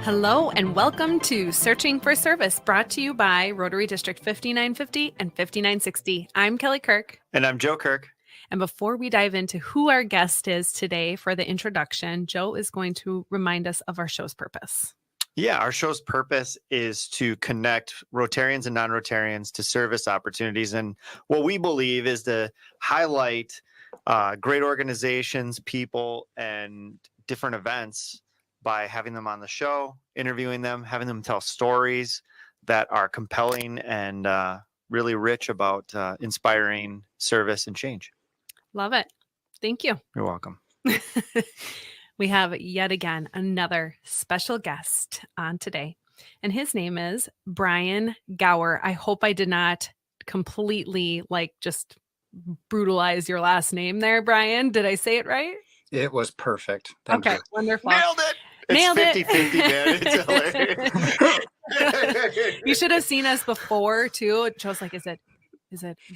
Hello and welcome to Searching for Service, brought to you by Rotary District 5950 and 5960. I'm Kelly Kirk. And I'm Joe Kirk. And before we dive into who our guest is today for the introduction, Joe is going to remind us of our show's purpose. Yeah, our show's purpose is to connect Rotarians and non-Rotarians to service opportunities. And what we believe is to highlight great organizations, people, and different events by having them on the show, interviewing them, having them tell stories that are compelling and really rich about inspiring service and change. Love it. Thank you. You're welcome. We have yet again another special guest on today, and his name is Brian Gower. I hope I did not completely just brutalize your last name there, Brian. Did I say it right? It was perfect. Thank you. Wonderful. Nailed it. Nailed it's 50-50, man. It's hilarious. You should have seen us before too. Joe's like, is it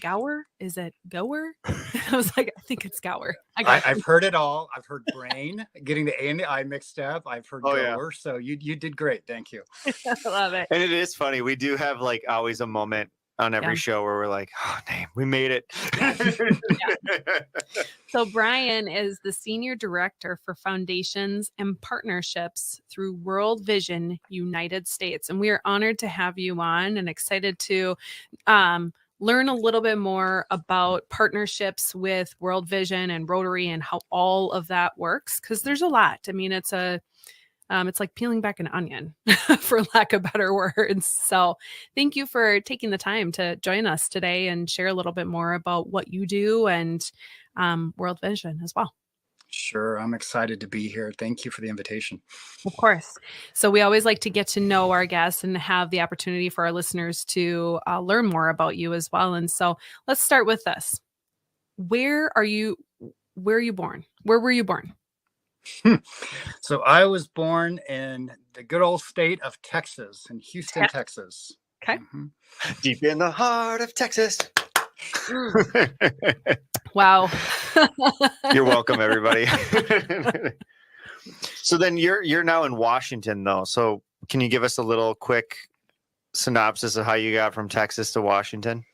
Gower? Is it Gower? I was like, I think it's Gower. I've heard it all. I've heard brain, getting the A and the I mixed up. I've heard Gower. Yeah. So you did great. Thank you. I love it. And it is funny. We do have always a moment on every show where we're like, oh, name, we made it. So Brian is the Senior Director for Foundations and Partnerships through World Vision United States. And we are honored to have you on and excited to learn a little bit more about partnerships with World Vision and Rotary and how all of that works. Because there's a lot. I mean, it's like peeling back an onion, for lack of better words. So thank you for taking the time to join us today and share a little bit more about what you do and World Vision as well. Sure. I'm excited to be here. Thank you for the invitation. Of course. So we always like to get to know our guests and have the opportunity for our listeners to learn more about you as well. And so let's start with this. Where are you born? Where were you born? So I was born in the good old state of Texas, in Houston, Texas. Okay. Mm-hmm. Deep in the heart of Texas. Wow. You're welcome, everybody. So then you're now in Washington, though. So can you give us a little quick synopsis of how you got from Texas to Washington?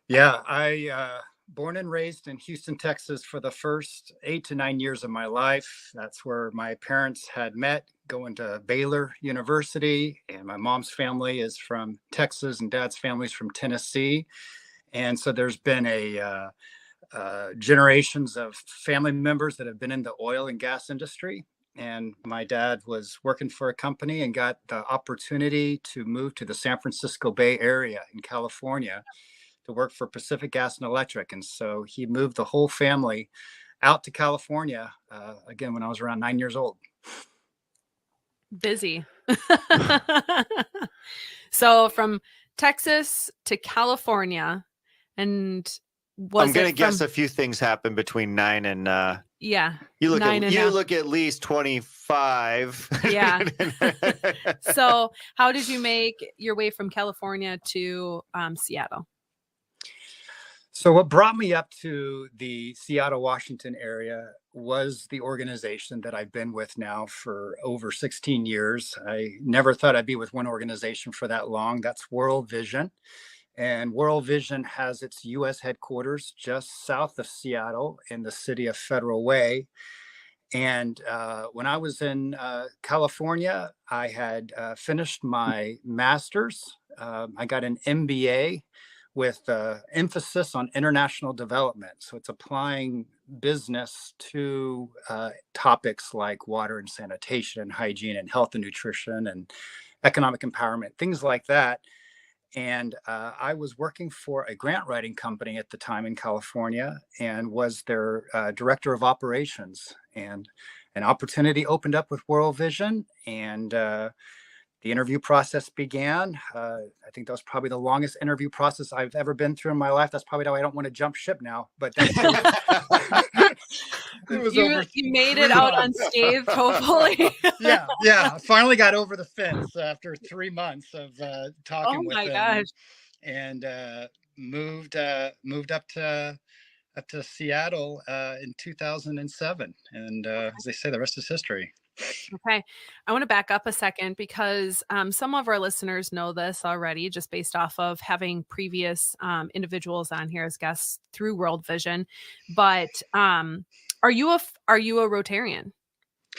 Yeah, I born and raised in Houston, Texas for the first 8 to 9 years of my life. That's where my parents had met, going to Baylor University. And my mom's family is from Texas and dad's family is from Tennessee. And so there's been generations of family members that have been in the oil and gas industry. And my dad was working for a company and got the opportunity to move to the San Francisco Bay Area in California to work for Pacific Gas and Electric. And so he moved the whole family out to California, again, when I was around 9 years old. Busy. So from Texas to California, and I'm going to guess a few things happened between 9 and You look at least 25. Yeah. So how did you make your way from California to Seattle? So what brought me up to the Seattle, Washington area was the organization that I've been with now for over 16 years. I never thought I'd be with one organization for that long. That's World Vision. And World Vision has its U.S. headquarters just south of Seattle in the city of Federal Way. And when I was in California, I had finished my master's. I got an MBA with emphasis on international development. So it's applying business to topics like water and sanitation and hygiene and health and nutrition and economic empowerment, things like that. And I was working for a grant writing company at the time in California and was their director of operations. And an opportunity opened up with World Vision, and the interview process began. I think that was probably the longest interview process I've ever been through in my life. That's probably why I don't want to jump ship now. But that's you made it out unscathed, hopefully. Yeah. I finally got over the fence after 3 months of talking with them. Oh my gosh! And moved up to Seattle in 2007, and as they say, the rest is history. Okay. I want to back up a second because some of our listeners know this already, just based off of having previous individuals on here as guests through World Vision. But are you a Rotarian?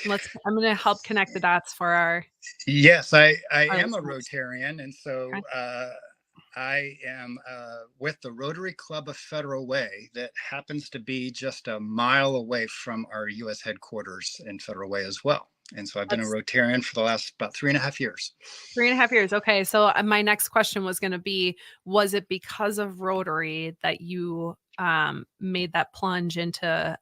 I'm going to help connect the dots for Yes, I our am a listeners. Rotarian, and so Okay. I am with the Rotary Club of Federal Way that happens to be just a mile away from our U.S. headquarters in Federal Way as well. And so I've been a That's Rotarian for the last about 3.5 years. 3.5 years. Okay. So my next question was going to be, was it because of Rotary that you made that plunge into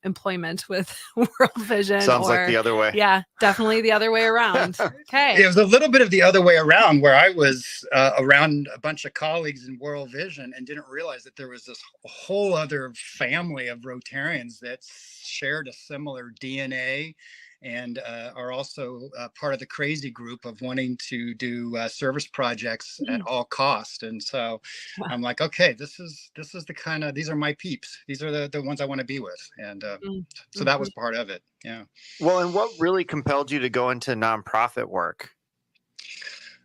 employment with World Vision? Sounds like the other way. Yeah, definitely the other way around. Okay. It was a little bit of the other way around, where I was around a bunch of colleagues in World Vision and didn't realize that there was this whole other family of Rotarians that shared a similar DNA and are also part of the crazy group of wanting to do service projects at all cost. And so I'm like, okay, this is the kind of, these are my peeps. These are the ones I want to be with. And so that was part of it. Yeah. Well, and what really compelled you to go into nonprofit work?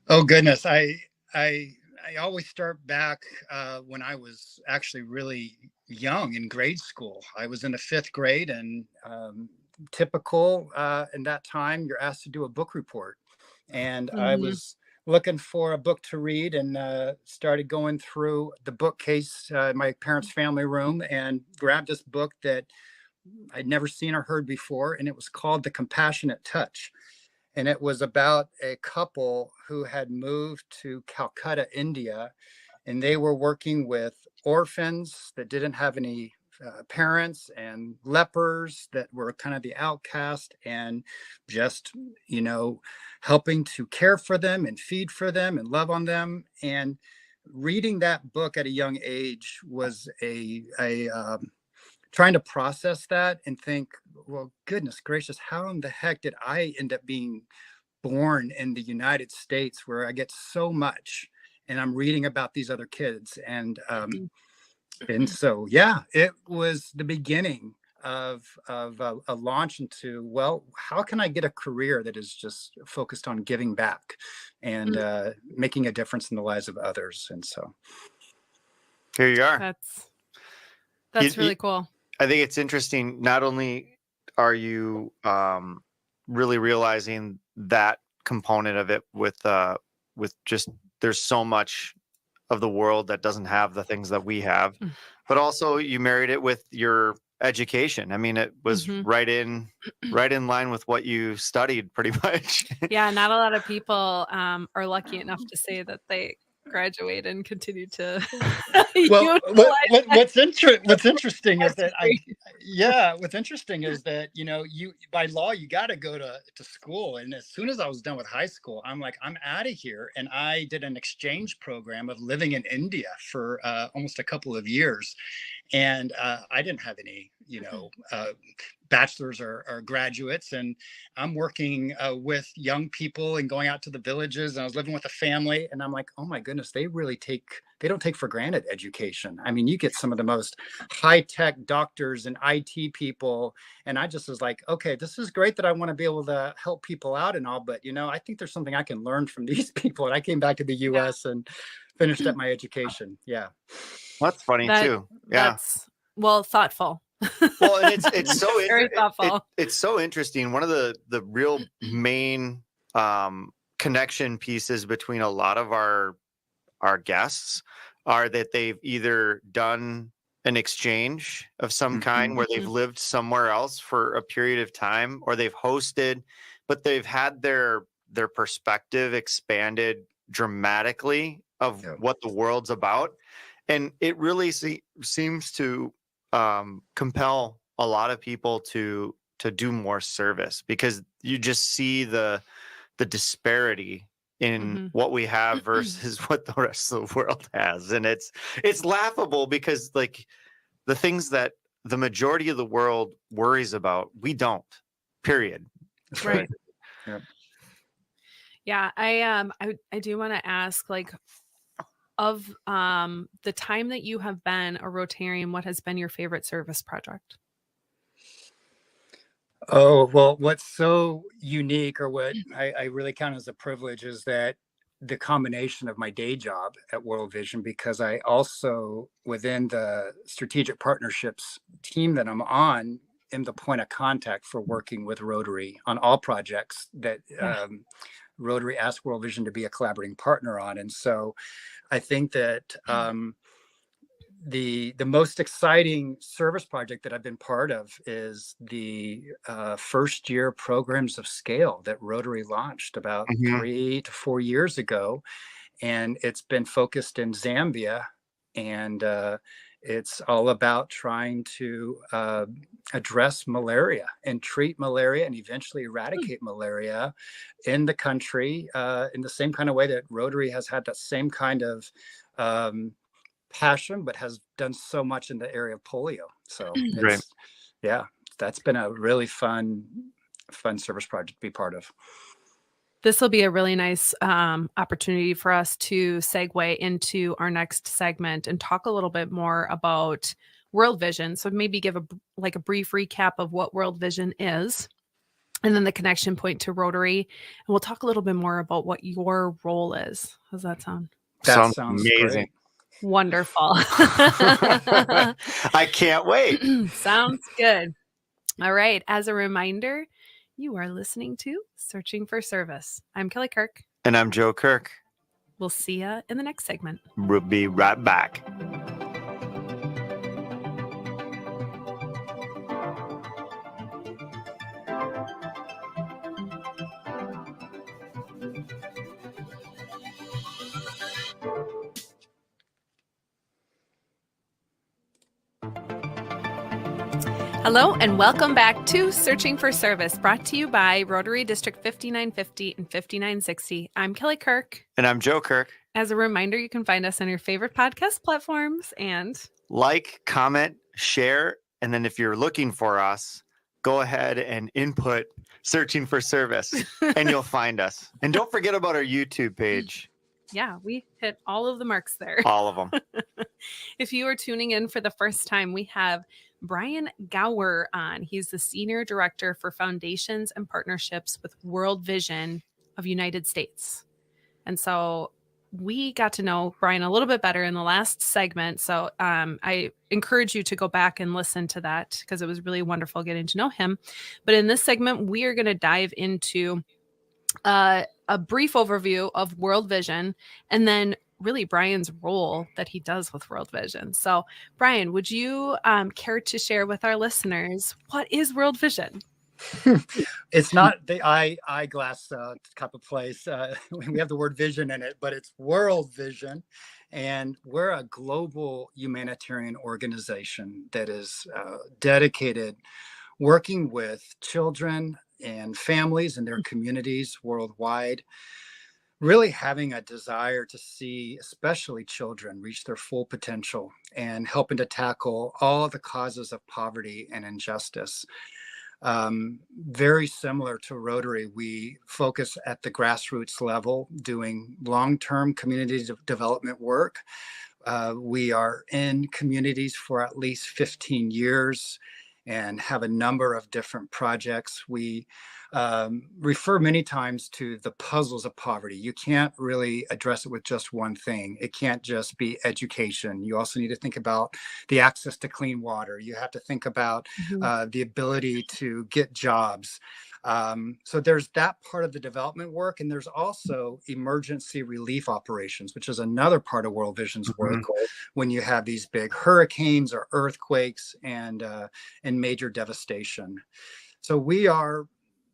Oh goodness, I always start back when I was actually really young in grade school. I was in the 5th grade, and typical in that time, you're asked to do a book report, and I was looking for a book to read, and started going through the bookcase in my parents' family room, and grabbed this book that I'd never seen or heard before, and it was called The Compassionate Touch. And it was about a couple who had moved to Calcutta, India, and they were working with orphans that didn't have any parents, and lepers that were kind of the outcast, and just, helping to care for them and feed for them and love on them. And reading that book at a young age was a trying to process that and think, well, goodness gracious, how in the heck did I end up being born in the United States, where I get so much, and I'm reading about these other kids? And so, yeah, it was the beginning of a launch into, well, how can I get a career that is just focused on giving back and making a difference in the lives of others? And so Here you are. That's really cool. I think it's interesting. Not only are you really realizing that component of it with just, there's so much of the world that doesn't have the things that we have, but also you married it with your education. I mean, it was right in line with what you studied, pretty much. Yeah, not a lot of people are lucky enough to say that they graduate and continue to well, what's interesting is that what's interesting is that, you, by law, you got to go to school. And as soon as I was done with high school, I'm like, I'm out of here. And I did an exchange program of living in India for almost a couple of years. And I didn't have any, bachelor's or graduates, and I'm working with young people and going out to the villages, and I was living with a family, and I'm like, oh my goodness, they don't take for granted education. I mean, you get some of the most high-tech doctors and IT people, and I just was like, okay, this is great that I want to be able to help people out and all, but I think there's something I can learn from these people. And I came back to the US and finished up my education. Yeah. That's funny too. Yeah. That's thoughtful. Well, and it's so very thoughtful. It's so interesting. One of the real main connection pieces between a lot of our guests are that they've either done an exchange of some kind where they've lived somewhere else for a period of time, or they've hosted, but they've had their perspective expanded dramatically of what the world's about. And it really seems to compel a lot of people to do more service, because you just see the disparity in what we have versus what the rest of the world has. And it's laughable, because like the things that the majority of the world worries about, we don't, period. That's right. Yeah. Yeah. I do want to ask, like, of the time that you have been a Rotarian, what has been your favorite service project? Oh, well, what's so unique, or what I really count as a privilege, is that the combination of my day job at World Vision, because I also, within the strategic partnerships team that I'm on, am the point of contact for working with Rotary on all projects that Yeah. Rotary asked World Vision to be a collaborating partner on. And so I think that the most exciting service project that I've been part of is the first year programs of scale that Rotary launched about Mhm. 3 to 4 years ago, and it's been focused in Zambia, and it's all about trying to address malaria and treat malaria and eventually eradicate malaria in the country, in the same kind of way that Rotary has had that same kind of um, passion, but has done so much in the area of polio. So Right. yeah, that's been a really fun service project to be part of. This will be a really nice opportunity for us to segue into our next segment and talk a little bit more about World Vision. So maybe give a brief recap of what World Vision is, and then the connection point to Rotary. And we'll talk a little bit more about what your role is. How's that sound? That Sounds sounds amazing. great. Wonderful. I can't wait. Sounds good. All right. As a reminder, you are listening to Searching for Service. I'm Kelly Kirk. And I'm Joe Kirk. We'll see you in the next segment. We'll be right back. Hello, and welcome back to Searching for Service, brought to you by Rotary District 5950 and 5960. I'm Kelly Kirk. And I'm Joe Kirk. As a reminder, you can find us on your favorite podcast platforms and like, comment, share, and then if you're looking for us, go ahead and input Searching for Service and you'll find us. And don't forget about our YouTube page. Yeah, we hit all of the marks there. All of them. If you are tuning in for the first time, we have Brian Gower on. He's the Senior Director for Foundations and Partnerships with World Vision of United States. And so we got to know Brian a little bit better in the last segment. So I encourage you to go back and listen to that because it was really wonderful getting to know him. But in this segment, we are going to dive into a brief overview of World Vision and then really Brian's role that he does with World Vision. So Brian, would you care to share with our listeners, what is World Vision? It's not the eyeglass type of place. We have the word vision in it, but it's World Vision. And we're a global humanitarian organization that is dedicated working with children and families and their communities worldwide, really having a desire to see especially children reach their full potential and helping to tackle all the causes of poverty and injustice. Very similar to Rotary, we focus at the grassroots level, doing long-term community development work. We are in communities for at least 15 years and have a number of different projects. We refer many times to the puzzles of poverty. You can't really address it with just one thing. It can't just be education. You also need to think about the access to clean water. You have to think about the ability to get jobs. So there's that part of the development work, and there's also emergency relief operations, which is another part of World Vision's work when you have these big hurricanes or earthquakes and major devastation. So we are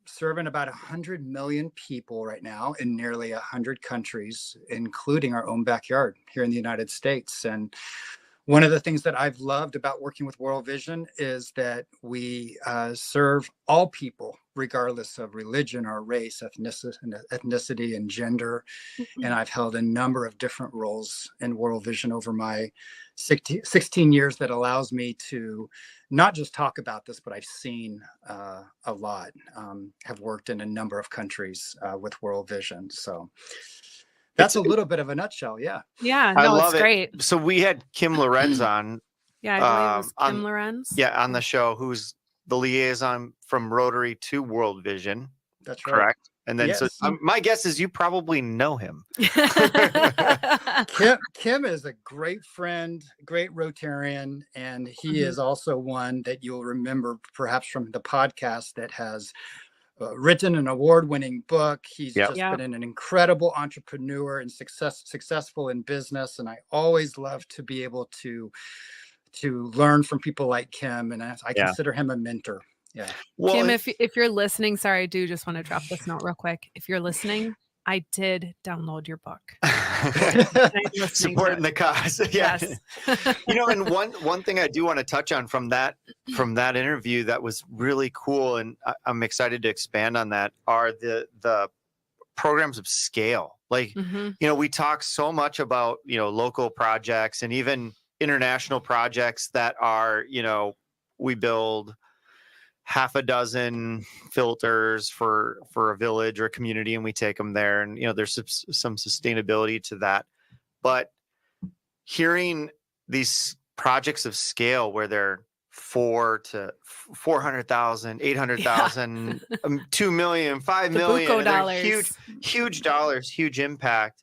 serving about 100 million people right now in nearly 100 countries, including our own backyard here in the United States. And one of the things that I've loved about working with World Vision is that we serve all people, regardless of religion or race, ethnicity, and gender. And I've held a number of different roles in World Vision over my 16 years that allows me to not just talk about this, but I've seen a lot, have worked in a number of countries with World Vision. So that's a little bit of a nutshell. Yeah. Yeah, no, it's great. So we had Kim Lorenz on. Yeah, I believe it was Kim Lorenz. Yeah, on the show, who's the liaison from Rotary to World Vision. That's right. Correct. And then, Yes. my guess is you probably know him. Kim is a great friend, great Rotarian, and he is also one that you'll remember perhaps from the podcast that has written an award-winning book. He's just been an incredible entrepreneur and successful in business. And I always love to be able to learn from people like Kim, and I consider him a mentor. Yeah. Well, Kim, if you're listening, sorry, I do just want to drop this note real quick. If you're listening, I did download your book. Supporting the cause. Yeah. Yes. And one thing I do want to touch on from that interview that was really cool, and I'm excited to expand on that, are the programs of scale. Like, we talk so much about, local projects and even international projects that are, we build half a dozen filters for a village or a community, and we take them there, and there's some sustainability to that. But hearing these projects of scale where they're 4 to 400,000, 800,000, 2 million, 5 million, huge dollars, huge impact,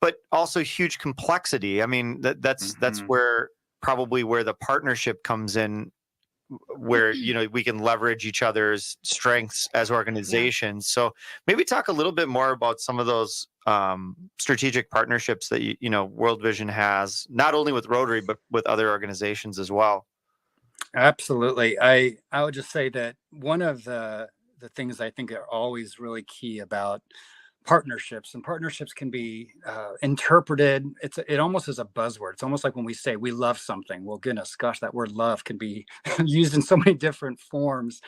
but also huge complexity. I mean, that's where the partnership comes in, where we can leverage each other's strengths as organizations. So maybe talk a little bit more about some of those strategic partnerships that World Vision has, not only with Rotary but with other organizations as well. Absolutely. I would just say that one of the things I think are always really key about partnerships, and partnerships can be interpreted. It almost is a buzzword. It's almost like when we say we love something. Well, goodness, gosh, that word love can be used in so many different forms.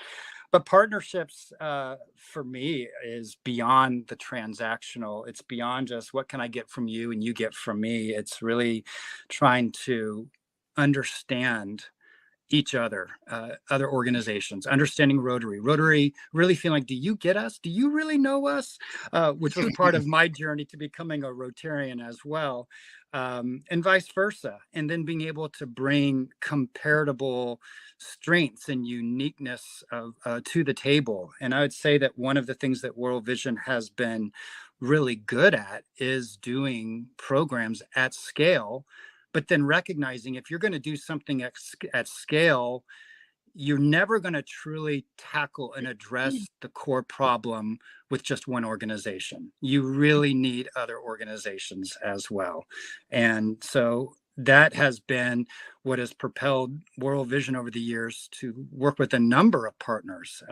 But partnerships, for me, is beyond the transactional. It's beyond just what can I get from you and you get from me. It's really trying to understand each other, other organizations, understanding Rotary really feeling like, do you get us? Do you really know us? Which was part of my journey to becoming a Rotarian as well, and vice versa. And then being able to bring comparable strengths and uniqueness to the table. And I would say that one of the things that World Vision has been really good at is doing programs at scale, but then recognizing if you're going to do something at scale, you're never going to truly tackle and address the core problem with just one organization. You really need other organizations as well. And so that has been what has propelled World Vision over the years to work with a number of partners.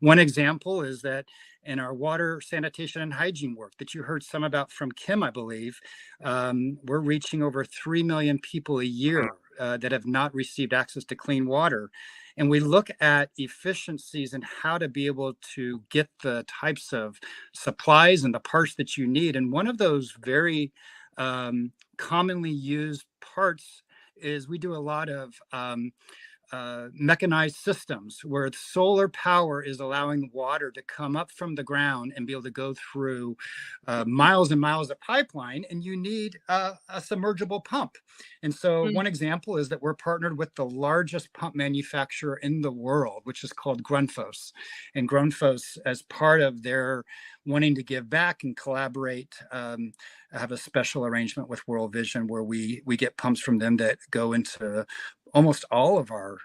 One example is that in our water, sanitation, and hygiene work that you heard some about from Kim, I believe, we're reaching over 3 million people a year that have not received access to clean water. And we look at efficiencies and how to be able to get the types of supplies and the parts that you need. And one of those very commonly used parts is we do a lot of mechanized systems where solar power is allowing water to come up from the ground and be able to go through miles and miles of pipeline, and you need a submergible pump. And so one example is that we're partnered with the largest pump manufacturer in the world, which is called Grundfos. And Grundfos, as part of their wanting to give back and collaborate, have a special arrangement with World Vision where we get pumps from them that go into almost all of our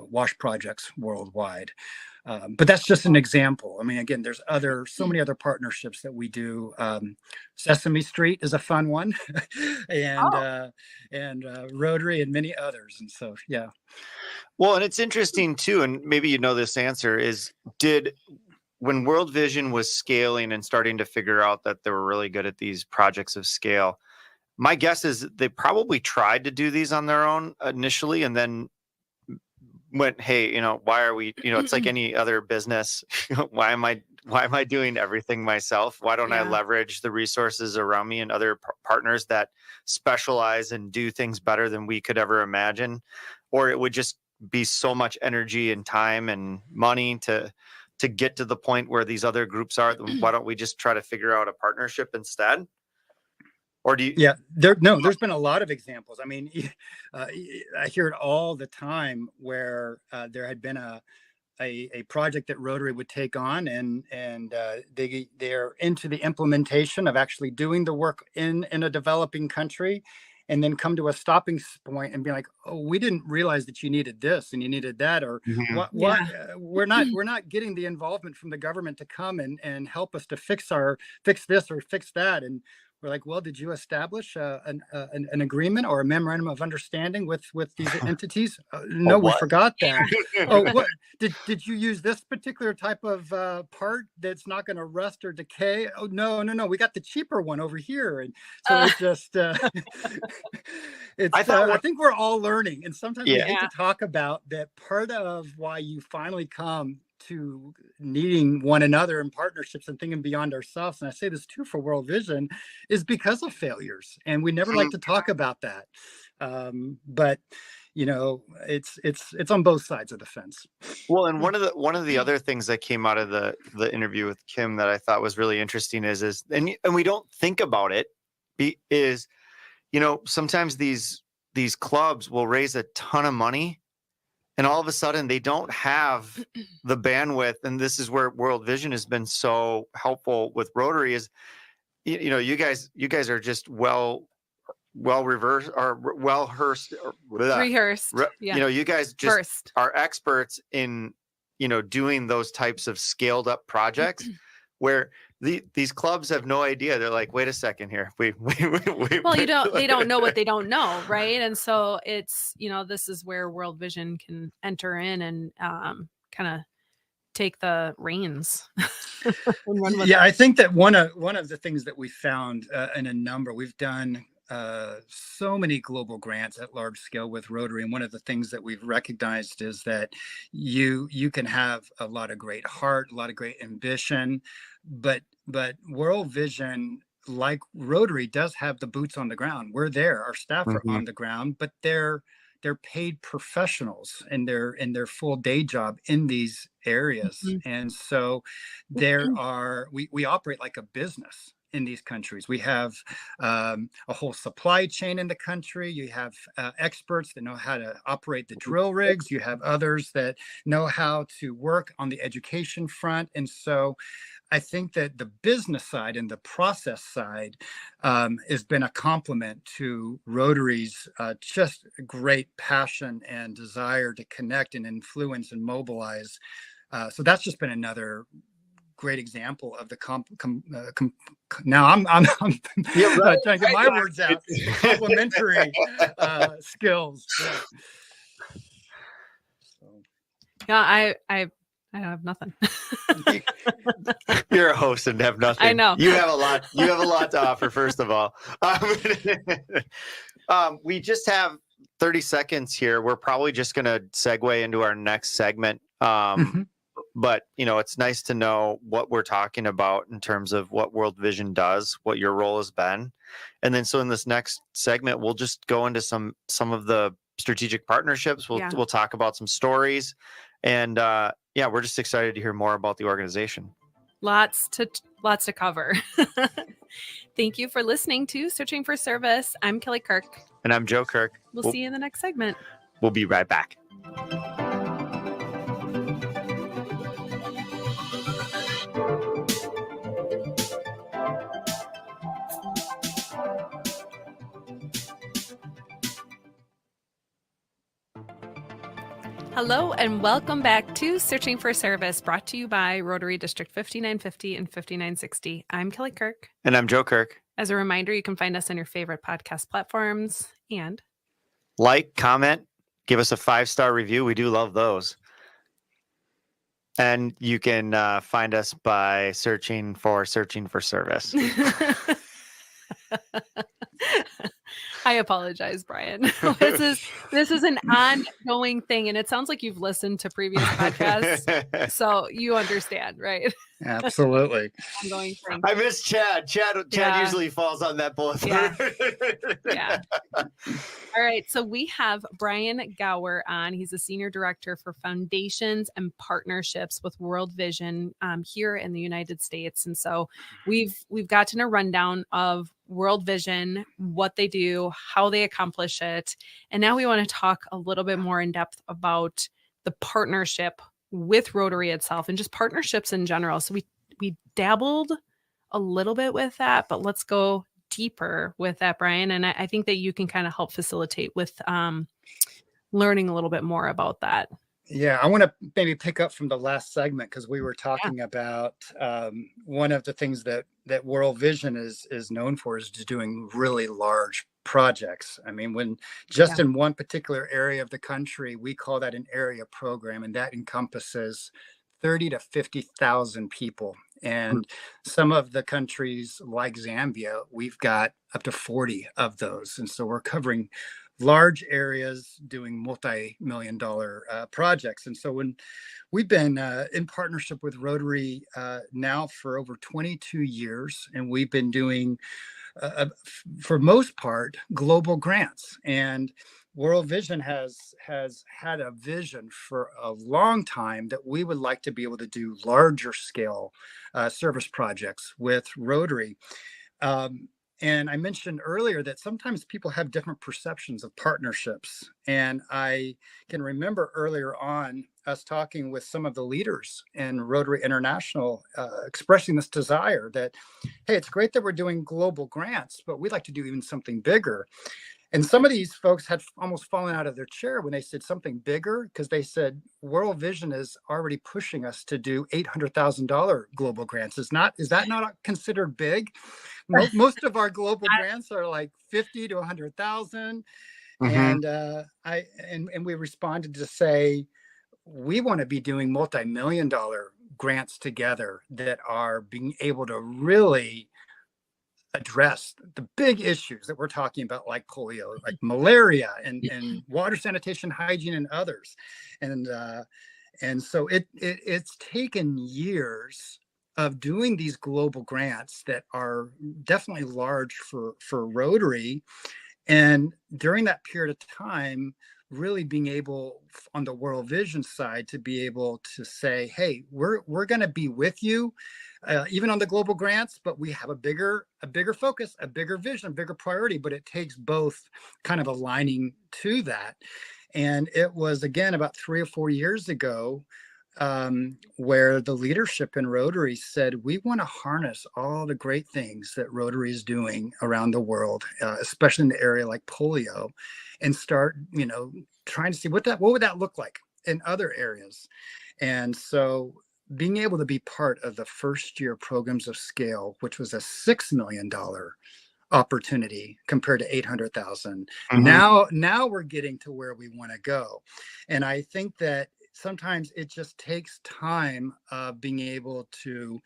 wash projects worldwide. But that's just an example. I mean, again, there's so many other partnerships that we do. Sesame Street is a fun one, and Rotary and many others. And so, yeah. Well, and it's interesting too, and maybe this answer is, when World Vision was scaling and starting to figure out that they were really good at these projects of scale, my guess is they probably tried to do these on their own initially, and then went, hey, why are we, it's like any other business. Why am I doing everything myself? Why don't I leverage the resources around me and other partners that specialize and do things better than we could ever imagine? Or it would just be so much energy and time and money to get to the point where these other groups are. Why don't we just try to figure out a partnership instead? Or do you? Yeah, there's been a lot of examples. I mean, I hear it all the time where there had been a a project that Rotary would take on, and they're into the implementation of actually doing the work in a developing country, and then come to a stopping point and be like, oh, we didn't realize that you needed this and you needed that, or what we're not getting the involvement from the government to come and help us to fix this or fix that. And we're like, well, did you establish an agreement or a memorandum of understanding with these entities? No, we forgot that. Oh, what did you use this particular type of part that's not going to rust or decay? Oh, no, we got the cheaper one over here. And so it's just, I think we're all learning, and sometimes we hate to talk about that. Part of why you finally come to needing one another in partnerships and thinking beyond ourselves, and I say this too for World Vision, is because of failures, and we never like to talk about that. But it's on both sides of the fence. Well, and one of the other things that came out of the interview with Kim that I thought was really interesting is and we don't think about it, is sometimes these clubs will raise a ton of money, and all of a sudden they don't have the bandwidth. And this is where World Vision has been so helpful with Rotary, is, you guys are just well reversed or rehearsed. Yeah. You guys just are experts in, doing those types of scaled up projects where these clubs have no idea. They're like, wait a second here. Well, they don't know what they don't know. Right. And so it's, this is where World Vision can enter in and kind of take the reins. And run with it. I think that one of the things that we found in a number, we've done so many global grants at large scale with Rotary, and one of the things that we've recognized is that you can have a lot of great heart, a lot of great ambition, but World Vision, like Rotary, does have the boots on the ground. We're there, our staff are on the ground, but they're paid professionals and they're in their full day job in these areas. And so we operate like a business in these countries. We have a whole supply chain in the country. You have experts that know how to operate the drill rigs. You have others that know how to work on the education front. And so I think that the business side and the process side has been a complement to Rotary's just great passion and desire to connect and influence and mobilize. So that's just been another great example of the now I'm trying to get my words out. Complementary skills. Yeah, I have nothing. You're a host and have nothing. I know. You have a lot to offer, first of all. We just have 30 seconds here. We're probably just going to segue into our next segment. But, it's nice to know what we're talking about in terms of what World Vision does, what your role has been. And then so in this next segment, we'll just go into some of the strategic partnerships. We'll talk about some stories. And we're just excited to hear more about the organization. Lots to cover. Thank you for listening to Searching for Service. I'm Kelly Kirk. And I'm Joe Kirk. We'll see you in the next segment. We'll be right back. Hello and welcome back to Searching for Service, brought to you by Rotary District 5950 and 5960. I'm Kelly Kirk. And I'm Joe Kirk. As a reminder, you can find us on your favorite podcast platforms and like, comment, give us a 5-star review. We do love those. And you can find us by searching for Service. I apologize, Brian. This is an ongoing thing, and it sounds like you've listened to previous podcasts, so you understand, right? Absolutely. Ongoing thing. I miss Chad. Chad usually falls on that bullet. Yeah. All right. So we have Brian Gower on. He's a senior director for foundations and partnerships with World Vision here in the United States. And so we've gotten a rundown of World Vision, what they do, how they accomplish it. And now we want to talk a little bit more in depth about the partnership with Rotary itself and just partnerships in general. So we dabbled a little bit with that, but let's go deeper with that, Brian. And I think that you can kind of help facilitate with learning a little bit more about that. Yeah, I want to maybe pick up from the last segment because we were Yeah. talking about one of the things that World Vision is known for is just doing really large projects. I mean, when just Yeah. in one particular area of the country, we call that an area program, and that encompasses 30 to 50,000 people. And some of the countries like Zambia, we've got up to 40 of those. And so we're covering large areas doing multi-million dollar projects. And so when we've been in partnership with Rotary now for over 22 years, and we've been doing, for most part, global grants. And World Vision has had a vision for a long time that we would like to be able to do larger scale service projects with Rotary. And I mentioned earlier that sometimes people have different perceptions of partnerships. And I can remember earlier on us talking with some of the leaders in Rotary International, expressing this desire that, hey, it's great that we're doing global grants, but we'd like to do even something bigger. And some of these folks had almost fallen out of their chair when they said something bigger, because they said World Vision is already pushing us to do $800,000 global grants. Is that not considered big? Most of our global grants are like 50 to 100,000. And and we responded to say, we want to be doing multi-million dollar grants together that are being able to really address the big issues that we're talking about, like polio, like malaria, and water, sanitation, hygiene, and others. And so it's taken years of doing these global grants that are definitely large for Rotary. And during that period of time, really being able on the World Vision side to be able to say, hey, we're going to be with you, even on the global grants, but we have a bigger focus, a bigger vision, a bigger priority. But it takes both kind of aligning to that. And it was, again, about 3 or 4 years ago, where the leadership in Rotary said, we want to harness all the great things that Rotary is doing around the world, especially in the area like polio, and start, trying to see what would that look like in other areas. And so being able to be part of the first year programs of scale, which was a $6 million opportunity compared to 800,000. Now we're getting to where we want to go. And I think that sometimes it just takes time being able to,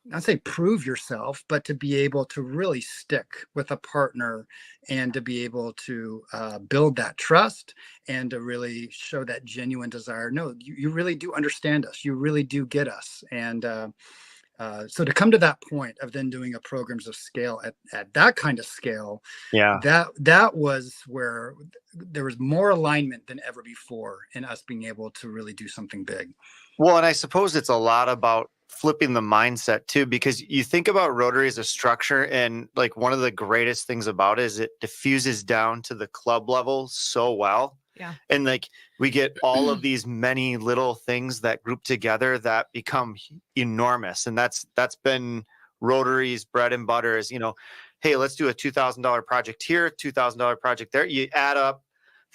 not say prove yourself, but to be able to really stick with a partner and to be able to build that trust and to really show that genuine desire. No, you really do understand us. You really do get us. And so to come to that point of then doing a programs of scale at that kind of scale, that was where there was more alignment than ever before in us being able to really do something big. Well, and I suppose it's a lot about flipping the mindset too, because you think about Rotary as a structure, and like one of the greatest things about it is it diffuses down to the club level so well. Yeah. And like we get all of these many little things that group together that become enormous. And that's been Rotary's bread and butter is, hey, let's do a $2,000 project here, $2,000 project there. You add up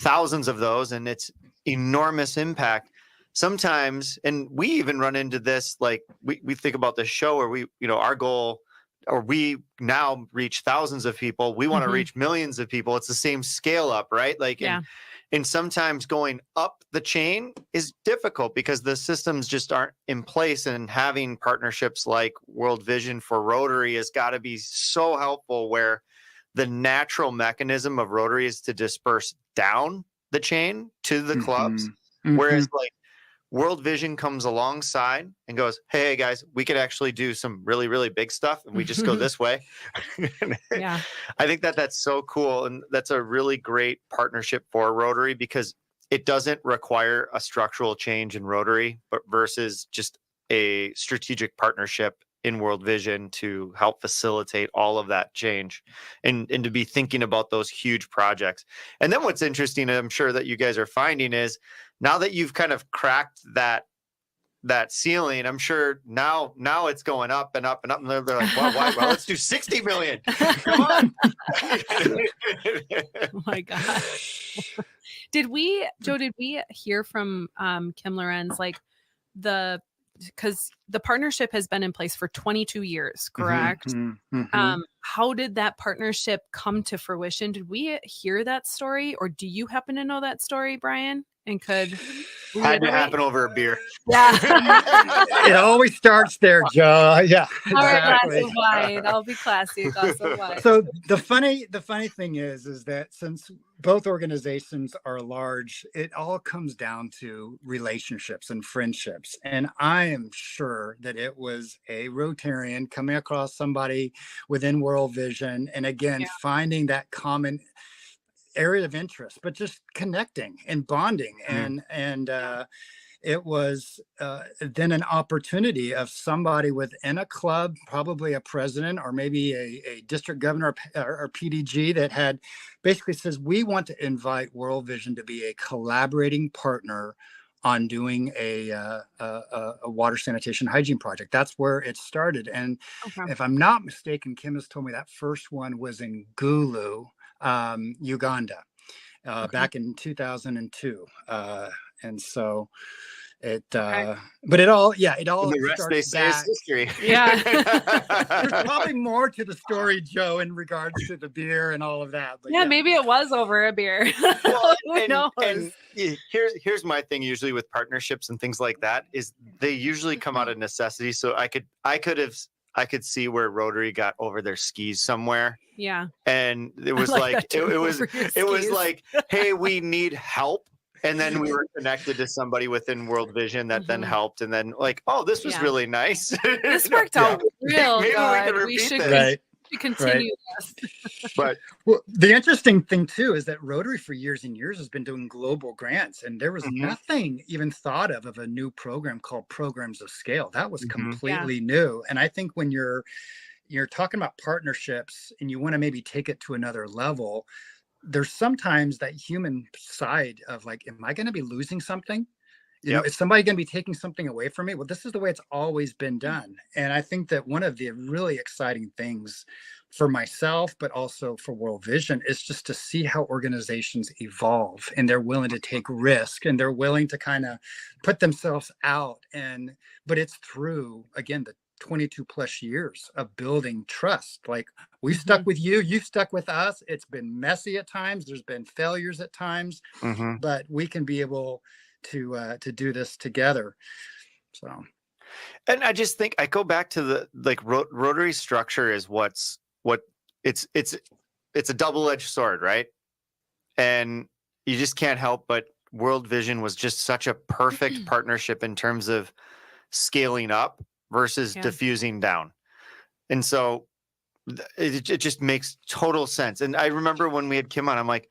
thousands of those and it's enormous impact. Sometimes, and we even run into this, like we think about the show where we, our goal, or we now reach thousands of people. We want to reach millions of people. It's the same scale up, right? Like, and sometimes going up the chain is difficult because the systems just aren't in place, and having partnerships like World Vision for Rotary has got to be so helpful, where the natural mechanism of Rotary is to disperse down the chain to the clubs. Whereas like World Vision comes alongside and goes, hey guys, we could actually do some really, really big stuff, and we just go this way. Yeah. I think that's so cool. And that's a really great partnership for Rotary, because it doesn't require a structural change in Rotary, but versus just a strategic partnership in World Vision to help facilitate all of that change and to be thinking about those huge projects. And then what's interesting, and I'm sure that you guys are finding, is now that you've kind of cracked that that ceiling. I'm sure now it's going up and up and up. And they're like, well, let's do 60 million. Come on. Oh my gosh. Did we hear from Kim Lorenz, like because the partnership has been in place for 22 years, correct? How did that partnership come to fruition? Did we hear that story, or do you happen to know that story, Brian? And could had to happen over a beer. Yeah. It always starts there, Joe. Yeah, All right, glass exactly. of wine. I'll be classy, a glass of wine. So the funny thing is that since both organizations are large, it all comes down to relationships and friendships. And I am sure that it was a Rotarian coming across somebody within World Vision, and again, finding that common area of interest, but just connecting and bonding. And it was then an opportunity of somebody within a club, probably a president or maybe a district governor or PDG, that had basically says, we want to invite World Vision to be a collaborating partner on doing a water sanitation hygiene project. That's where it started. And if I'm not mistaken, Kim has told me that first one was in Gulu, Uganda, back in 2002. And so it, but it all the rest they say is history. Yeah. There's probably more to the story, Joe, in regards to the beer and all of that. But maybe it was over a beer. Well, Who knows? And here's my thing usually with partnerships and things like that is they usually come out of necessity. So I could see where Rotary got over their skis somewhere. Yeah. And it was it was like, hey, we need help. And then we were connected to somebody within World Vision that then helped. And then like, oh, this was really nice. This worked out real Maybe good. we should continue this. But the interesting thing too is that Rotary for years and years has been doing global grants, and there was nothing even thought of a new program called Programs of Scale. That was completely new. And I think when you're talking about partnerships and you want to maybe take it to another level, there's sometimes that human side of like, am I going to be losing something? You know, is somebody going to be taking something away from me? Well, this is the way it's always been done. And I think that one of the really exciting things for myself, but also for World Vision, is just to see how organizations evolve, and they're willing to take risk, and they're willing to kind of put themselves out. But it's through, again, the 22 plus years of building trust. Like, we stuck with you, you stuck with us. It's been messy at times. There's been failures at times, but we can be able to do this together. So, and I just think I go back to the Rotary structure is it's a double-edged sword, right? And you just can't help but World Vision was just such a perfect partnership in terms of scaling up versus diffusing down. And so it just makes total sense. And I remember when we had Kim on, I'm like,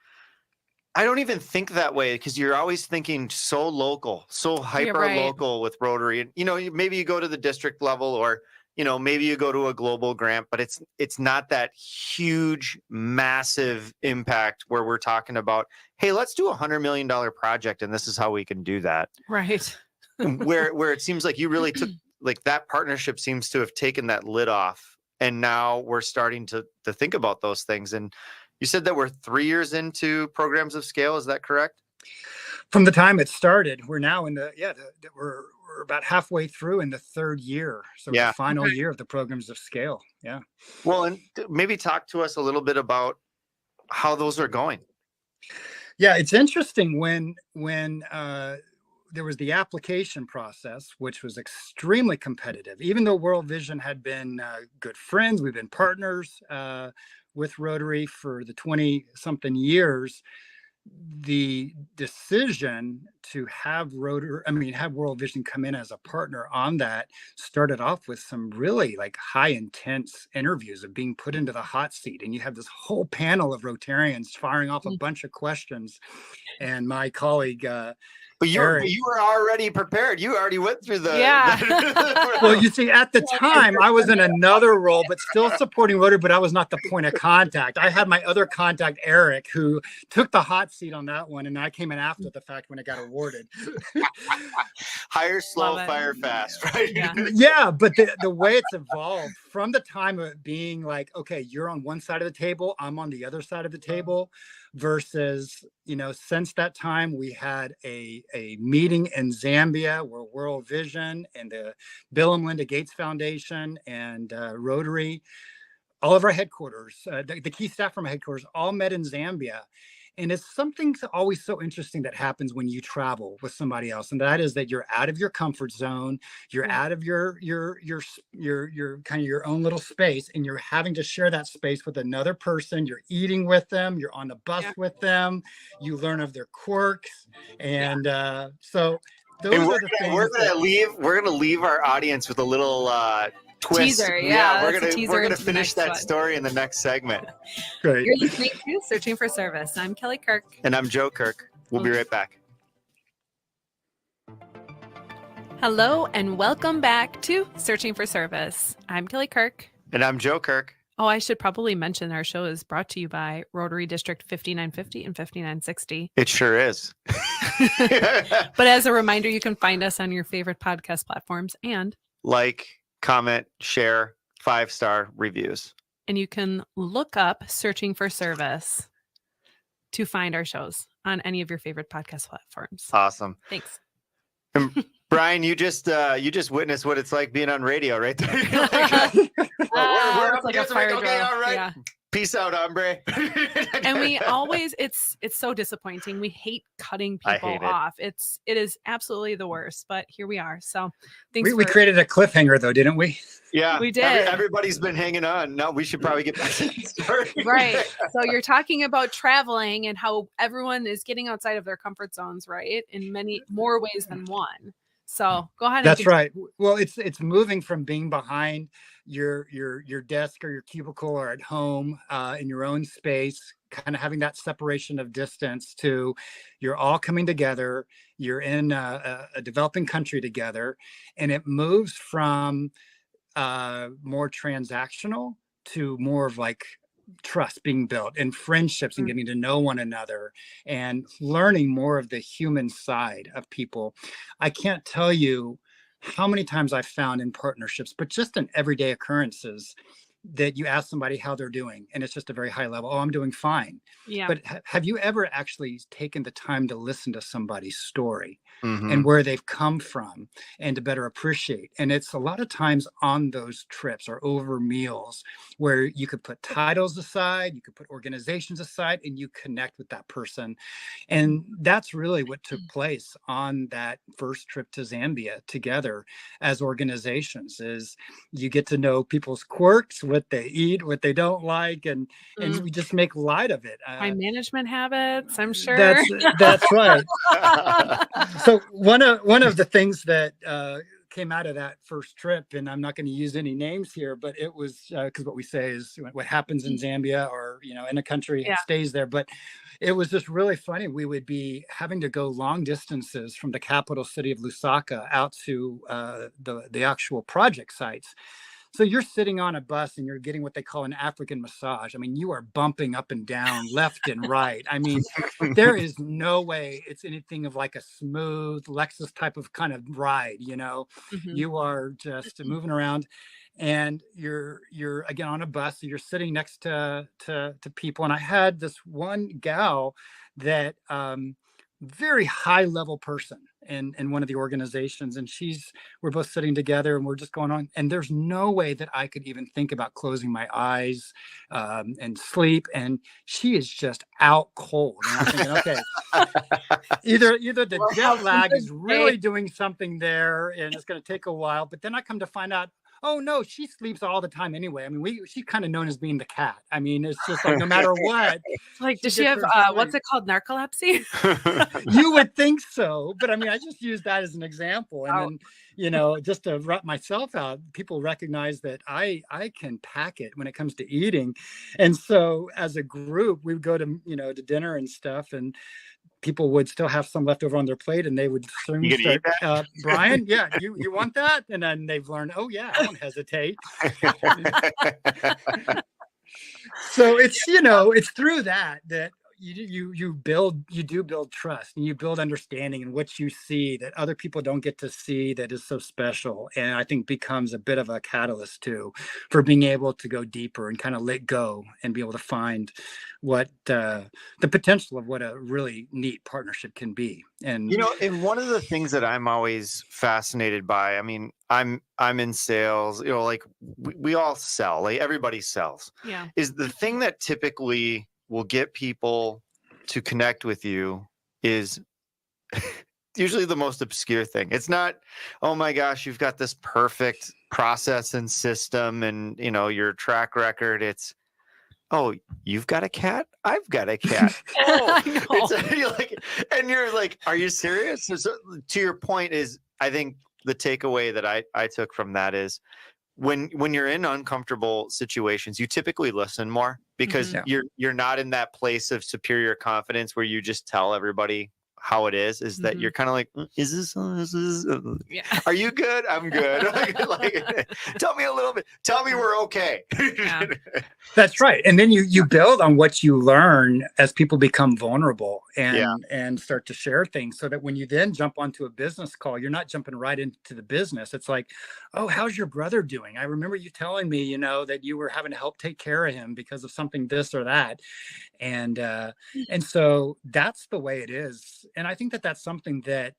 I don't even think that way, because you're always thinking so local, so hyper local with Rotary. And, maybe you go to the district level, or, maybe you go to a global grant, but it's not that huge, massive impact where we're talking about, hey, let's do $100 million project, and this is how we can do that. Right. where it seems like you really took, like, that partnership seems to have taken that lid off. And now we're starting to think about those things. And you said that we're 3 years into Programs of Scale. Is that correct? From the time it started, we're now in we're about halfway through in the third year. So the final year of the Programs of Scale. Yeah. Well, and maybe talk to us a little bit about how those are going. Yeah, it's interesting when there was the application process, which was extremely competitive. Even though World Vision had been good friends, we've been partners with Rotary for the 20-something years. The decision to have World Vision come in as a partner on that started off with some really high intense interviews of being put into the hot seat. And you have this whole panel of Rotarians firing off a bunch of questions. And my colleague, But Eric. you were already prepared. You already went through the. Well, you see, at the time, I was in another role, but still supporting Rotary, but I was not the point of contact. I had my other contact, Eric, who took the hot seat on that one, and I came in after the fact when it got awarded. Hire slow, fire fast, right? Yeah, but the way it's evolved from the time of it being like, okay, you're on one side of the table, I'm on the other side of the table, versus, since that time we had a meeting in Zambia where World Vision and the Bill and Melinda Gates Foundation and Rotary, all of our headquarters, the key staff from our headquarters all met in Zambia. And it's something always so interesting that happens when you travel with somebody else. And that is that you're out of your comfort zone. You're out of your kind of your own little space, and you're having to share that space with another person. You're eating with them. You're on the bus with them. You learn of their quirks. And so those are the things. We're gonna leave our audience with a little twist. Teaser, we're gonna finish that story in the next segment. Great. You're listening to Searching for Service. I'm Kelly Kirk. And I'm Joe Kirk. We'll be right back. Hello and welcome back to Searching for Service. I'm Kelly Kirk. And I'm Joe Kirk. Oh, I should probably mention our show is brought to you by Rotary District 5950 and 5960. It sure is. But as a reminder, you can find us on your favorite podcast platforms and comment, share, 5-star reviews. And you can look up Searching for Service to find our shows on any of your favorite podcast platforms. Awesome. Thanks. And Brian, you just witnessed what it's like being on radio, right there. We're up like against a fire okay, drill. all right. Yeah. Peace out, hombre. And we always, it's so disappointing. We hate cutting people off. It is absolutely the worst, but here we are. So we created a cliffhanger though, didn't we? Yeah, we did. Everybody's been hanging on. No, we should probably get back to the story. Right. So you're talking about traveling and how everyone is getting outside of their comfort zones, right? In many more ways than one. So go ahead. That's right. Well, it's moving from being behind your desk or your cubicle or at home in your own space, kind of having that separation of distance, to you're all coming together. You're in a developing country together, and it moves from more transactional to more of like trust being built and friendships and getting to know one another and learning more of the human side of people. I can't tell you how many times I've found in partnerships, but just in everyday occurrences, that you ask somebody how they're doing and it's just a very high level. Oh, I'm doing fine. Yeah. But have you ever actually taken the time to listen to somebody's story Mm-hmm. and where they've come from and to better appreciate? And it's a lot of times on those trips or over meals where you could put titles aside, you could put organizations aside, and you connect with that person. And that's really what took place on that first trip to Zambia together as organizations. Is you get to know people's quirks, what they eat, what they don't like, and we just make light of it. Time management habits, I'm sure. That's right. So one of the things that came out of that first trip, and I'm not going to use any names here, but it was because what we say is what happens in Zambia or in a country, it stays there. But it was just really funny. We would be having to go long distances from the capital city of Lusaka out to the actual project sites. So you're sitting on a bus and you're getting what they call an African massage. I mean, you are bumping up and down, left and right. I mean, there is no way it's anything of like a smooth Lexus type of kind of ride, Mm-hmm. You are just moving around and you're again on a bus. So you're sitting next to people. And I had this one gal that very high level person in one of the organizations, and we're both sitting together and we're just going on, and there's no way that I could even think about closing my eyes and sleep, and she is just out cold, and I'm thinking, okay, either the jet lag is really doing something there and it's going to take a while, but then I come to find out, oh no, she sleeps all the time anyway. I mean, she's kind of known as being the cat. I mean, it's just like no matter what. Like, does she have what's it called, narcolepsy? You would think so, but I mean, I just use that as an example, and then just to wrap myself out, people recognize that I can pack it when it comes to eating, and so as a group, we would go to to dinner and stuff, and people would still have some left over on their plate, and they would soon You gonna start, Brian, yeah, you want that? And then they've learned, oh yeah, I won't hesitate. So it's, it's through that you do build trust, and you build understanding, and what you see that other people don't get to see that is so special, and I think becomes a bit of a catalyst too for being able to go deeper and kind of let go and be able to find what the potential of what a really neat partnership can be. And and one of the things that I'm always fascinated by, I mean, I'm in sales, like we all sell, like everybody sells. Yeah. Is the thing that typically will get people to connect with you is usually the most obscure thing. It's not, oh my gosh, you've got this perfect process and system and, your track record. It's, oh, you've got a cat? I've got a cat. Oh, and you're like, are you serious? So to your point is, I think the takeaway that I took from that is when you're in uncomfortable situations, you typically listen more because you're not in that place of superior confidence where you just tell everybody how it is that you're kind of like, is this are you good? I'm good. Tell me a little bit. Tell me we're okay. Yeah. That's right. And then you build on what you learn as people become vulnerable and start to share things, so that when you then jump onto a business call, you're not jumping right into the business. It's like, oh, how's your brother doing? I remember you telling me, that you were having to help take care of him because of something this or that. And so that's the way it is. And I think that that's something that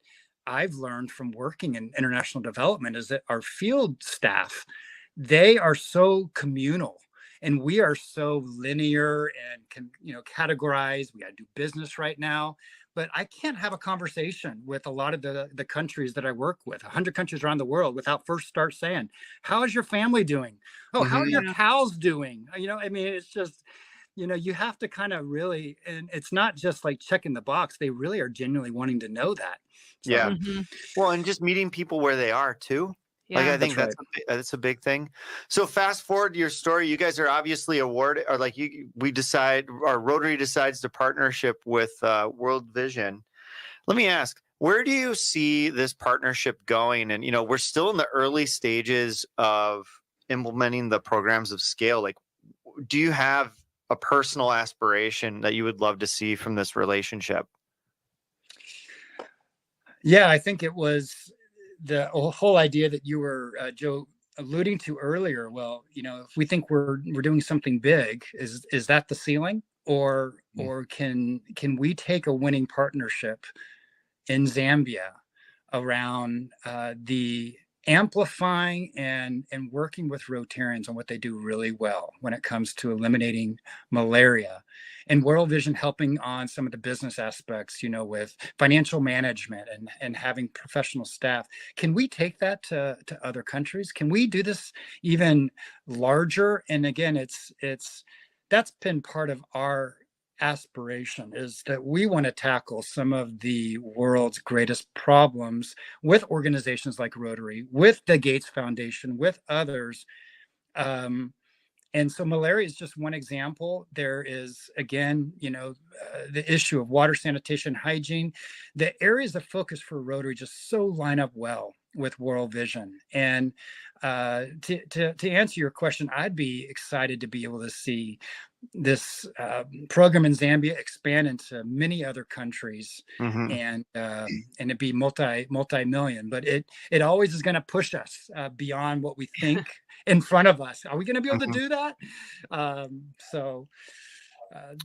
I've learned from working in international development, is that our field staff, they are so communal, and we are so linear and can, categorize. We got to do business right now. But I can't have a conversation with a lot of the countries that I work with, 100 countries around the world, without first start saying, how is your family doing? Oh, how are your cows doing? It's just, you have to kind of really, and it's not just like checking the box. They really are genuinely wanting to know that. So, yeah. Well, and just meeting people where they are too. I think that's a big thing. So fast forward to your story. You guys are obviously awarded, or Rotary decides to partnership with World Vision. Let me ask, where do you see this partnership going? And, we're still in the early stages of implementing the programs of scale. Like, do you have a personal aspiration that you would love to see from this relationship? Yeah, I think it was the whole idea that you were, Joe, alluding to earlier. Well, if we think we're doing something big, is that the ceiling, or can we take a winning partnership in Zambia around the amplifying and working with Rotarians on what they do really well when it comes to eliminating malaria, and World Vision helping on some of the business aspects, with financial management and having professional staff. Can we take that to other countries? Can we do this even larger? And again, that's been part of our aspiration, is that we want to tackle some of the world's greatest problems with organizations like Rotary, with the Gates Foundation, with others. And so malaria is just one example. There is, again, the issue of water, sanitation, hygiene. The areas of focus for Rotary just so line up well with World Vision. And to answer your question, I'd be excited to be able to see this program in Zambia expand into many other countries, and it be multi-million. But it always is going to push us beyond what we think in front of us. Are we going to be able to do that? So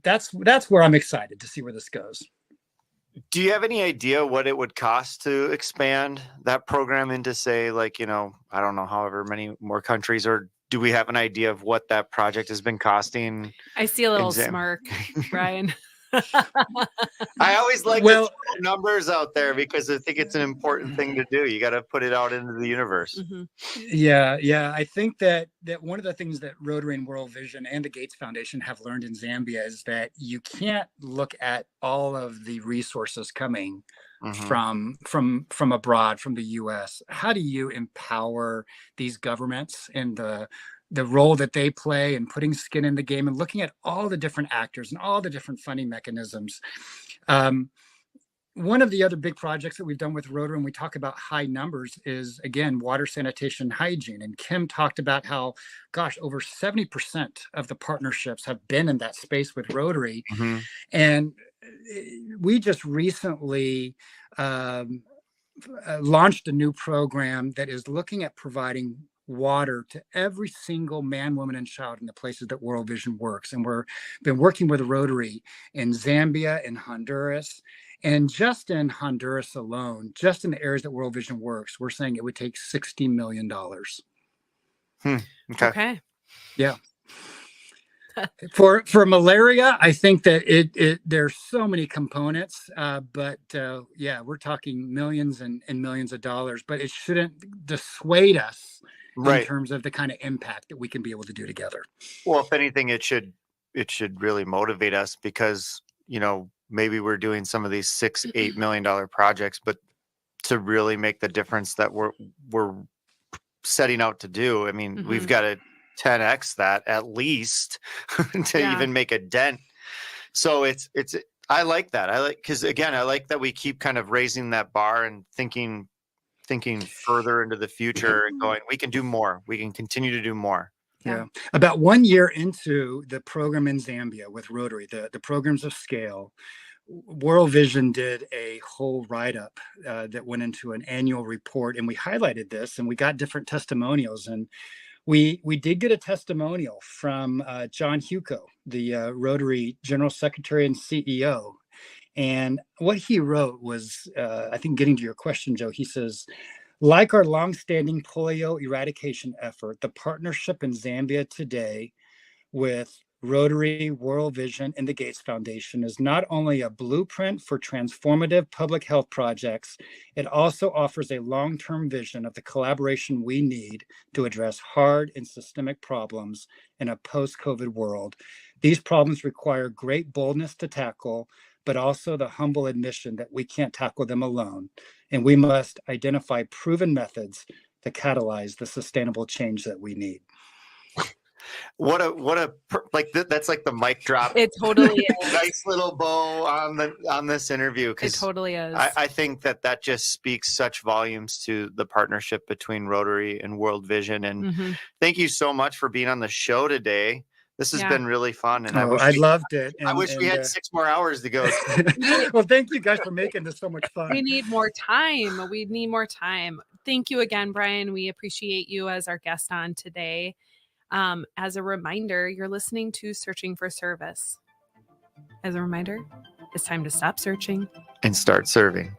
that's where I'm excited to see where this goes. Do you have any idea what it would cost to expand that program into, say, like, I don't know, however many more countries, or do we have an idea of what that project has been costing? I see a little smirk, Brian. I always like to throw numbers out there because I think it's an important thing to do. You got to put it out into the universe. Yeah. I think that one of the things that Rotary and World Vision and the Gates Foundation have learned in Zambia is that you can't look at all of the resources coming from abroad, from the U.S. How do you empower these governments and the role that they play in putting skin in the game and looking at all the different actors and all the different funding mechanisms? one of the other big projects that we've done with Rotary, when we talk about high numbers, is again water, sanitation, hygiene. And Kim talked about how, gosh, over 70% of the partnerships have been in that space with Rotary. Mm-hmm. And we just recently launched a new program that is looking at providing water to every single man, woman, and child in the places that World Vision works. And we've been working with Rotary in Zambia and Honduras. And just in Honduras alone, just in the areas that World Vision works, we're saying it would take $60 million. Okay. Yeah. For malaria, I think that there's so many components, but yeah, we're talking millions and millions of dollars, but it shouldn't dissuade us in terms of the kind of impact that we can be able to do together. Well, if anything, it should really motivate us, because, you know, maybe we're doing some of these $6-8 million projects, but to really make the difference that we're setting out to do, I mean, we've got to 10x that at least to even make a dent. So it's I like that. Because again, I like that we keep kind of raising that bar and thinking further into the future and going, we can do more. We can continue to do more. Yeah. About 1 year into the program in Zambia with Rotary, the programs of scale, World Vision did a whole write-up that went into an annual report, and we highlighted this, and we got different testimonials. And we did get a testimonial from John Huco, the Rotary General Secretary and CEO. And what he wrote was, I think getting to your question, Joe, he says, like our longstanding polio eradication effort, the partnership in Zambia today with Rotary, World Vision, and the Gates Foundation is not only a blueprint for transformative public health projects, it also offers a long-term vision of the collaboration we need to address hard and systemic problems in a post-COVID world. These problems require great boldness to tackle, but also the humble admission that we can't tackle them alone, and we must identify proven methods to catalyze the sustainable change that we need. That's like the mic drop. It totally is. Nice little bow on this interview. It totally is. I think that just speaks such volumes to the partnership between Rotary and World Vision. And thank you so much for being on the show today. This has been really fun, and I loved it. I wish we had 6 more hours to go. Well, thank you guys for making this so much fun. We need more time. We need more time. Thank you again, Brian. We appreciate you as our guest on today. As a reminder, you're listening to Searching for Service. As a reminder, it's time to stop searching and start serving.